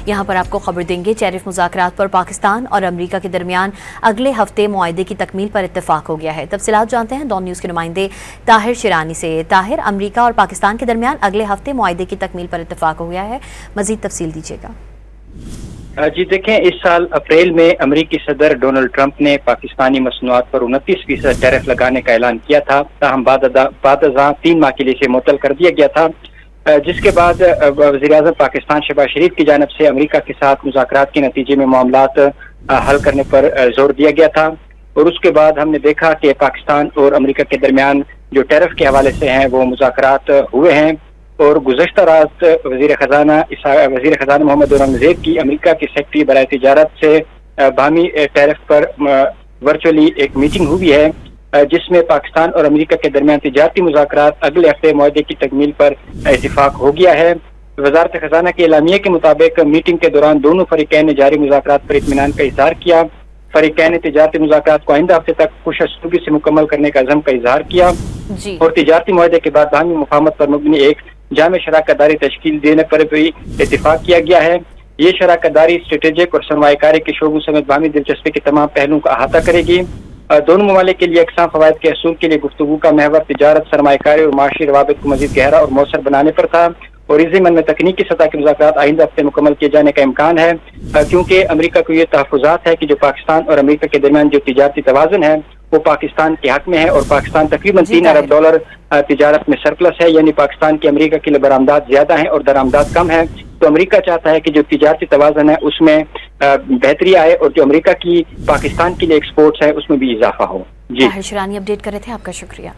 यहाँ पर आपको खबर देंगे, टैरिफ मुज़ाकरात पर पाकिस्तान और अमरीका के दरमियान अगले हफ्ते मुआहदे की तकमील पर इत्तेफाक हो गया है। तफसीलात जानते हैं डॉन न्यूज़ के नुमाइंदे ताहिर शिरानी से। ताहिर, अमरीका और पाकिस्तान के दरमियान अगले हफ्ते मुआहदे की तकमील पर इत्तेफाक हो गया है, मजीद तफसील दीजिएगा। जी देखें, इस साल अप्रैल में अमरीकी सदर डोनाल्ड ट्रंप ने पाकिस्तानी मसनूआत पर 29% टैरिफ लगाने का ऐलान किया था। ताहम बाद 3 माह के लिए इसे मुअत्तल कर दिया गया था, जिसके बाद वज़ीर-ए-आज़म पाकिस्तान शहबाज शरीफ की जानिब से अमरीका के साथ मुज़ाकरात के नतीजे में मामलात हल करने पर जोर दिया गया था। और उसके बाद हमने देखा कि पाकिस्तान और अमरीका के दरमियान जो टैरिफ के हवाले से हैं वो मुज़ाकरात हुए हैं। और गुज़श्ता रात वज़ीर ख़ज़ाना मोहम्मद औरंगज़ेब की अमरीका के सेक्रेटरी बराए तिजारत से बाहमी टैरिफ पर वर्चुअली एक मीटिंग हुई है, जिसमें पाकिस्तान और अमरीका के दरमियान तिजारती मुज़ाकरात अगले हफ्ते मुआहदे की तकमील पर इत्तिफाक हो गया है। वज़ारत ख़ज़ाना के एलामिया के मुताबिक मीटिंग के दौरान दोनों फरीकैन ने जारी मुज़ाकरात पर इत्मीनान का इज़हार किया। फरीकैन ने तिजारती मुज़ाकरात को आइंदा हफ्ते तक खुशअस्लूबी से मुकम्मल करने का अज़म का इज़हार किया और तिजारती मुआहदे के बाद बाहमी मुफाहमत पर मबनी एक जामे शराकतदारी तश्कील देने पर भी इत्तिफाक किया गया है। ये शराकतदारी स्ट्रेटेजिक और सरमायाकारी के शोबों समेत बाहमी दिलचस्पी के तमाम पहलुओं का अहाता करेगी। दोनों ममालिक के लिए यकसां फवायद के असूल के लिए गुफ्तगू का महवर तिजारत, सरमायाकारी और माशी रवाबित को मजीद गहरा और मौसर बनाने पर था। और इस ज़िम्न में तकनीकी सतह के मुज़ाकरात आइंदा हफ्ते मुकम्मल किए जाने का इम्कान है, क्योंकि अमरीका को ये तहफ़्फ़ुज़ात है कि जो पाकिस्तान और अमरीका के दरमियान जो तिजारती तवाज़ुन है वो पाकिस्तान के हक में है और पाकिस्तान तकरीबन $3 अरब तिजारत में सरप्लस है, यानी पाकिस्तान की अमरीका के लिए बरामदात ज्यादा है और दरामदात कम है। तो अमरीका चाहता है कि जो तिजारती तवाज़ुन है उसमें बेहतरी आए और जो अमरीका की पाकिस्तान के लिए एक्सपोर्ट्स है उसमें भी इजाफा हो। जी, ताहिर शिरानी अपडेट कर रहे थे, आपका शुक्रिया।